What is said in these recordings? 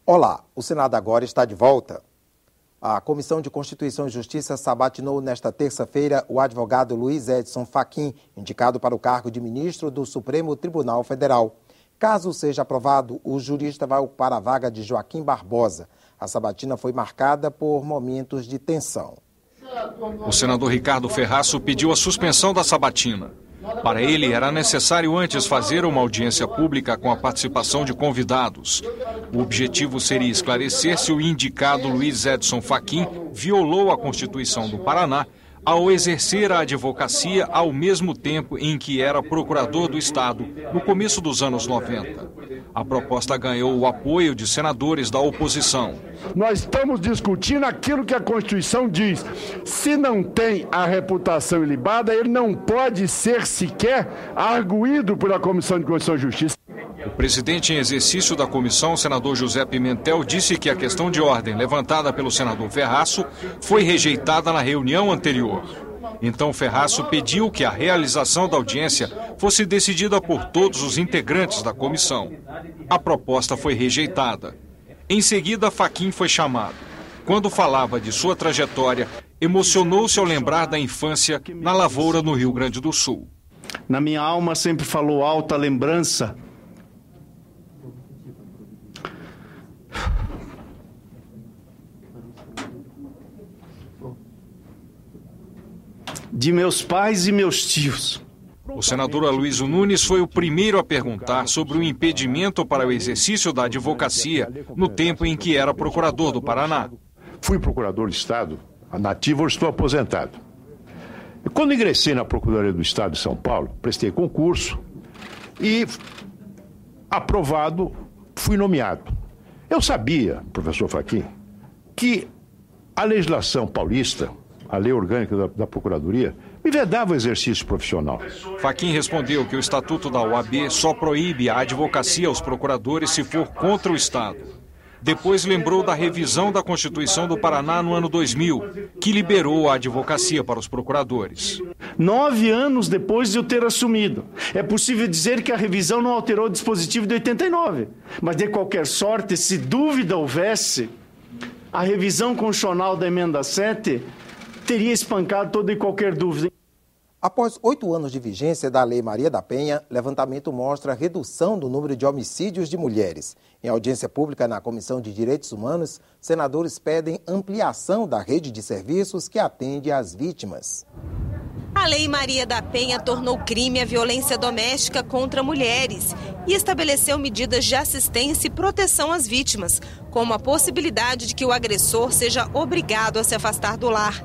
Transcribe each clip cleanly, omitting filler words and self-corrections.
Olá, o Senado agora está de volta. A Comissão de Constituição e Justiça sabatinou nesta terça-feira o advogado Luiz Edson Fachin, indicado para o cargo de ministro do Supremo Tribunal Federal. Caso seja aprovado, o jurista vai ocupar a vaga de Joaquim Barbosa. A sabatina foi marcada por momentos de tensão. O senador Ricardo Ferraço pediu a suspensão da sabatina. Para ele, era necessário antes fazer uma audiência pública com a participação de convidados. O objetivo seria esclarecer se o indicado Luiz Edson Fachin violou a Constituição do Paraná ao exercer a advocacia ao mesmo tempo em que era procurador do Estado, no começo dos anos 90. A proposta ganhou o apoio de senadores da oposição. Nós estamos discutindo aquilo que a Constituição diz. Se não tem a reputação ilibada, ele não pode ser sequer arguído pela Comissão de Constituição e Justiça. O presidente em exercício da comissão, o senador José Pimentel, disse que a questão de ordem levantada pelo senador Ferraço foi rejeitada na reunião anterior. Então Ferraço pediu que a realização da audiência fosse decidida por todos os integrantes da comissão. A proposta foi rejeitada. Em seguida, Fachin foi chamado. Quando falava de sua trajetória, emocionou-se ao lembrar da infância na lavoura no Rio Grande do Sul. Na minha alma sempre falou alta a lembrança de meus pais e meus tios. O senador Aloysio Nunes foi o primeiro a perguntar sobre o impedimento para o exercício da advocacia no tempo em que era procurador do Paraná. Fui procurador de Estado, nativo, eu estou aposentado. Quando ingressei na Procuradoria do Estado de São Paulo, prestei concurso e, aprovado, fui nomeado. Eu sabia, professor Fachin, que a legislação paulista, a lei orgânica da Procuradoria, me vedava o exercício profissional. Fachin respondeu que o Estatuto da OAB só proíbe a advocacia aos procuradores se for contra o Estado. Depois lembrou da revisão da Constituição do Paraná no ano 2000, que liberou a advocacia para os procuradores. 9 anos depois de eu ter assumido. É possível dizer que a revisão não alterou o dispositivo de 89. Mas, de qualquer sorte, se dúvida houvesse, a revisão constitucional da emenda 7 teria espancado toda e qualquer dúvida. Após 8 anos de vigência da Lei Maria da Penha, levantamento mostra a redução do número de homicídios de mulheres. Em audiência pública na Comissão de Direitos Humanos, senadores pedem ampliação da rede de serviços que atende às vítimas. A Lei Maria da Penha tornou crime a violência doméstica contra mulheres e estabeleceu medidas de assistência e proteção às vítimas, como a possibilidade de que o agressor seja obrigado a se afastar do lar.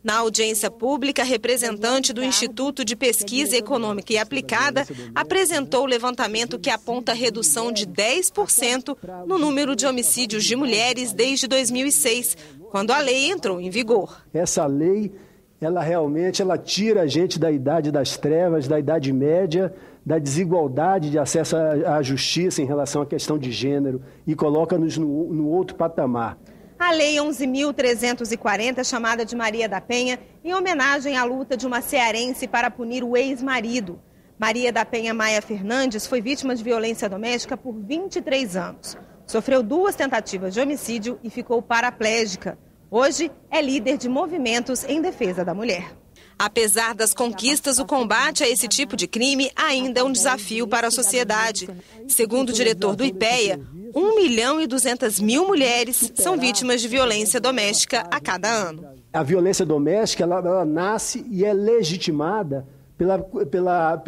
Na audiência pública, representante do Instituto de Pesquisa Econômica e Aplicada apresentou o levantamento que aponta a redução de 10% no número de homicídios de mulheres desde 2006, quando a lei entrou em vigor. Essa lei, ela tira a gente da idade das trevas, da idade média, da desigualdade de acesso à justiça em relação à questão de gênero e coloca-nos no outro patamar. A Lei 11.340, chamada de Maria da Penha, em homenagem à luta de uma cearense para punir o ex-marido. Maria da Penha Maia Fernandes foi vítima de violência doméstica por 23 anos. Sofreu 2 tentativas de homicídio e ficou paraplégica. Hoje é líder de movimentos em defesa da mulher. Apesar das conquistas, o combate a esse tipo de crime ainda é um desafio para a sociedade. Segundo o diretor do IPEA, 1.200.000 mulheres são vítimas de violência doméstica a cada ano. A violência doméstica ela nasce e é legitimada pela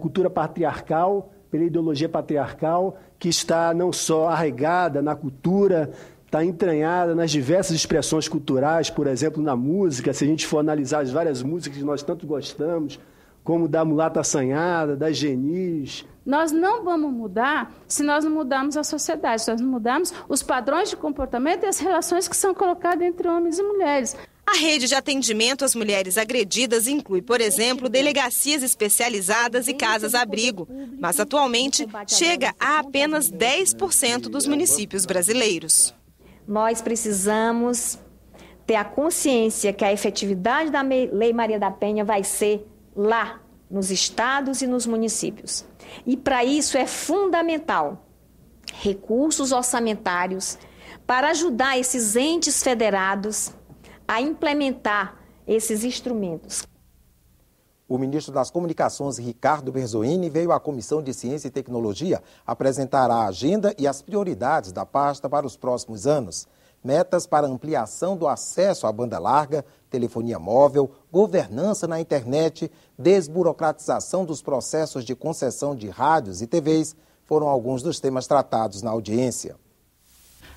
cultura patriarcal, pela ideologia patriarcal, que está não só arraigada na cultura, está entranhada nas diversas expressões culturais, por exemplo, na música. Se a gente for analisar as várias músicas que nós tanto gostamos, como da Mulata Assanhada, da Genis. Nós não vamos mudar se nós não mudarmos a sociedade, se nós não mudarmos os padrões de comportamento e as relações que são colocadas entre homens e mulheres. A rede de atendimento às mulheres agredidas inclui, por exemplo, delegacias especializadas e casas-abrigo, mas atualmente chega a apenas 10% dos municípios brasileiros. Nós precisamos ter a consciência que a efetividade da Lei Maria da Penha vai ser lá, nos estados e nos municípios. E para isso é fundamental recursos orçamentários para ajudar esses entes federados a implementar esses instrumentos. O ministro das Comunicações, Ricardo Berzolini, veio à Comissão de Ciência e Tecnologia apresentar a agenda e as prioridades da pasta para os próximos anos. Metas para ampliação do acesso à banda larga, telefonia móvel, governança na internet, desburocratização dos processos de concessão de rádios e TVs foram alguns dos temas tratados na audiência.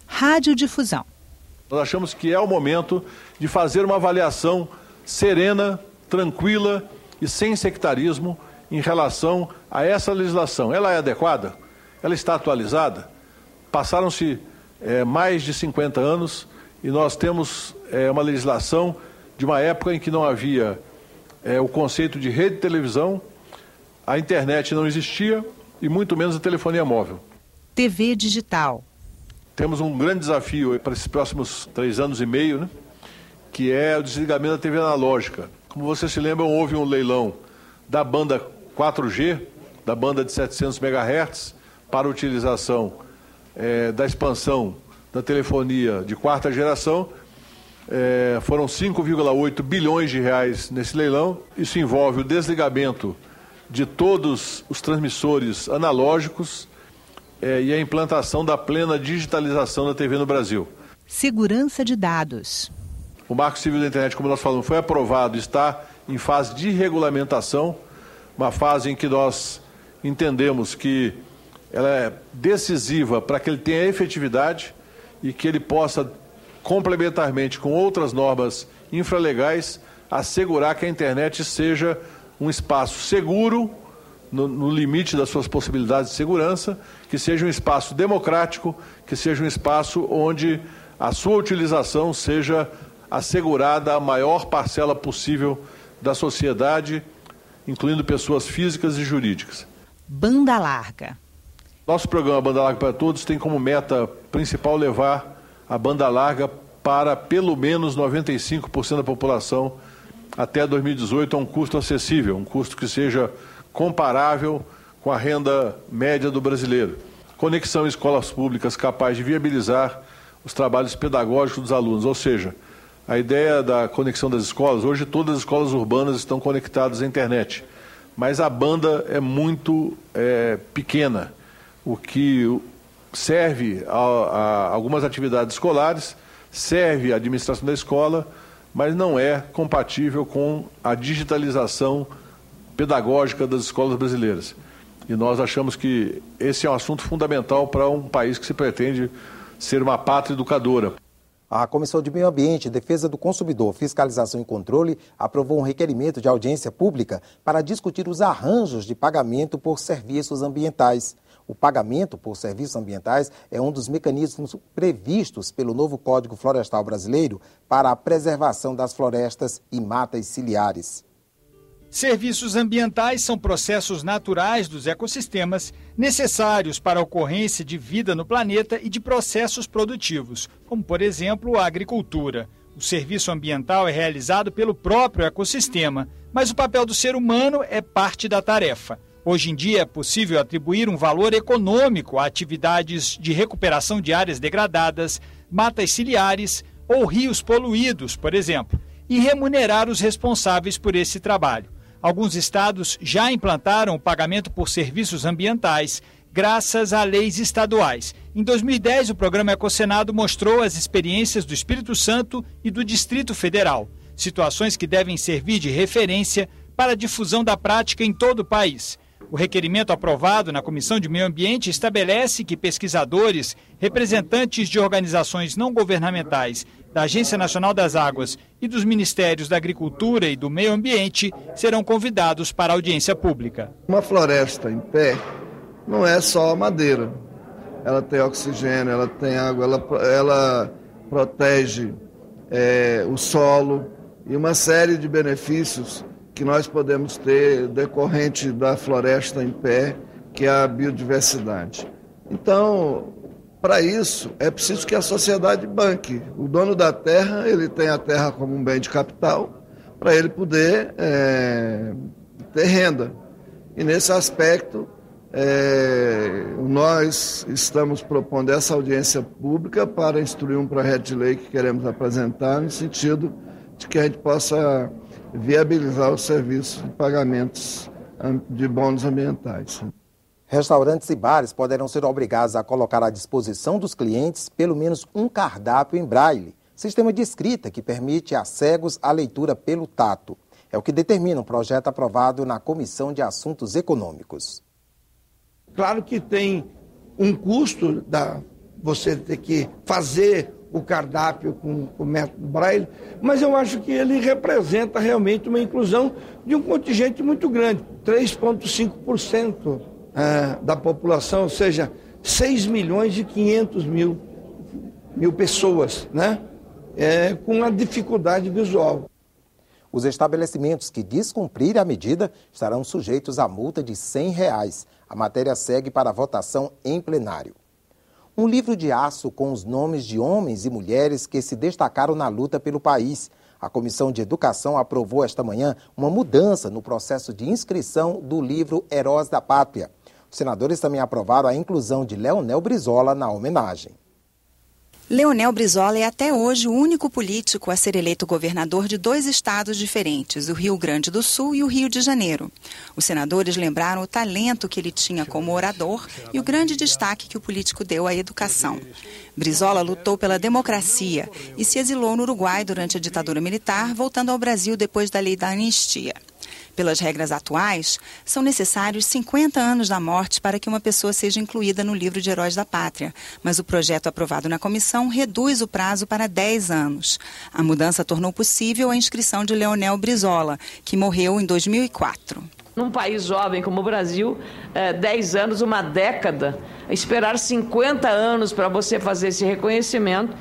Radiodifusão. Nós achamos que é o momento de fazer uma avaliação serena, tranquila e sem sectarismo em relação a essa legislação. Ela é adequada? Ela está atualizada? Passaram-se mais de 50 anos e nós temos uma legislação de uma época em que não havia o conceito de rede de televisão, a internet não existia e muito menos a telefonia móvel. TV digital. Temos um grande desafio para esses próximos 3 anos e meio, que é o desligamento da TV analógica. Como vocês se lembram, houve um leilão da banda 4G, da banda de 700 MHz, para utilização da expansão da telefonia de 4ª geração. Foram 5,8 bilhões de reais nesse leilão. Isso envolve o desligamento de todos os transmissores analógicos e a implantação da plena digitalização da TV no Brasil. Segurança de dados. O Marco Civil da Internet, como nós falamos, foi aprovado, está em fase de regulamentação, uma fase em que nós entendemos que ela é decisiva para que ele tenha efetividade e que ele possa, complementarmente com outras normas infralegais, assegurar que a internet seja um espaço seguro, no limite das suas possibilidades de segurança, que seja um espaço democrático, que seja um espaço onde a sua utilização seja assegurada a maior parcela possível da sociedade, incluindo pessoas físicas e jurídicas. Banda larga. Nosso programa Banda Larga para Todos tem como meta principal levar a banda larga para pelo menos 95% da população até 2018 a um custo acessível, um custo que seja comparável com a renda média do brasileiro. Conexão em escolas públicas capaz de viabilizar os trabalhos pedagógicos dos alunos, ou seja, a ideia da conexão das escolas, hoje todas as escolas urbanas estão conectadas à internet, mas a banda é muito pequena, o que serve a algumas atividades escolares, serve à administração da escola, mas não é compatível com a digitalização pedagógica das escolas brasileiras. E nós achamos que esse é um assunto fundamental para um país que se pretende ser uma pátria educadora. A Comissão de Meio Ambiente, Defesa do Consumidor, Fiscalização e Controle aprovou um requerimento de audiência pública para discutir os arranjos de pagamento por serviços ambientais. O pagamento por serviços ambientais é um dos mecanismos previstos pelo novo Código Florestal Brasileiro para a preservação das florestas e matas ciliares. Serviços ambientais são processos naturais dos ecossistemas necessários para a ocorrência de vida no planeta e de processos produtivos, como, por exemplo, a agricultura. O serviço ambiental é realizado pelo próprio ecossistema, mas o papel do ser humano é parte da tarefa. Hoje em dia é possível atribuir um valor econômico a atividades de recuperação de áreas degradadas, matas ciliares ou rios poluídos, por exemplo, e remunerar os responsáveis por esse trabalho. Alguns estados já implantaram o pagamento por serviços ambientais, graças a leis estaduais. Em 2010, o programa Ecosenado mostrou as experiências do Espírito Santo e do Distrito Federal, situações que devem servir de referência para a difusão da prática em todo o país. O requerimento aprovado na Comissão de Meio Ambiente estabelece que pesquisadores, representantes de organizações não governamentais, da Agência Nacional das Águas e dos Ministérios da Agricultura e do Meio Ambiente serão convidados para a audiência pública. Uma floresta em pé não é só madeira. Ela tem oxigênio, ela tem água, ela protege o solo e uma série de benefícios que nós podemos ter decorrente da floresta em pé, que é a biodiversidade. Então, para isso, é preciso que a sociedade banque. O dono da terra, ele tem a terra como um bem de capital, para ele poder ter renda. E nesse aspecto, Nós estamos propondo essa audiência pública para instruir um projeto de lei que queremos apresentar no sentido de que a gente possa viabilizar o serviço de pagamentos de bônus ambientais. Restaurantes e bares poderão ser obrigados a colocar à disposição dos clientes pelo menos um cardápio em braille, sistema de escrita que permite a cegos a leitura pelo tato. É o que determina um projeto aprovado na Comissão de Assuntos Econômicos. Claro que tem um custo você ter que fazer o cardápio com o método Braille, mas eu acho que ele representa realmente uma inclusão de um contingente muito grande, 3,5% da população, ou seja, 6.500.000 pessoas, né? Com a dificuldade visual. Os estabelecimentos que descumprirem a medida estarão sujeitos a multa de R$ 100. A matéria segue para votação em plenário. Um livro de aço com os nomes de homens e mulheres que se destacaram na luta pelo país. A Comissão de Educação aprovou esta manhã uma mudança no processo de inscrição do livro Heróis da Pátria. Os senadores também aprovaram a inclusão de Leonel Brizola na homenagem. Leonel Brizola é até hoje o único político a ser eleito governador de 2 estados diferentes, o Rio Grande do Sul e o Rio de Janeiro. Os senadores lembraram o talento que ele tinha como orador e o grande destaque que o político deu à educação. Brizola lutou pela democracia e se exilou no Uruguai durante a ditadura militar, voltando ao Brasil depois da lei da anistia. Pelas regras atuais, são necessários 50 anos da morte para que uma pessoa seja incluída no livro de Heróis da Pátria, mas o projeto aprovado na comissão reduz o prazo para 10 anos. A mudança tornou possível a inscrição de Leonel Brizola, que morreu em 2004. Num país jovem como o Brasil, 10 anos, uma década, esperar 50 anos para você fazer esse reconhecimento,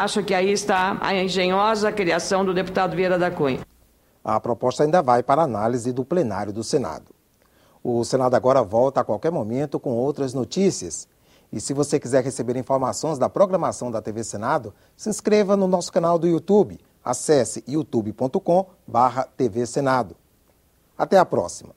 acho que aí está a engenhosa criação do deputado Vieira da Cunha. A proposta ainda vai para análise do plenário do Senado. O Senado agora volta a qualquer momento com outras notícias. E se você quiser receber informações da programação da TV Senado, se inscreva no nosso canal do YouTube. Acesse youtube.com/TV Senado. Até a próxima.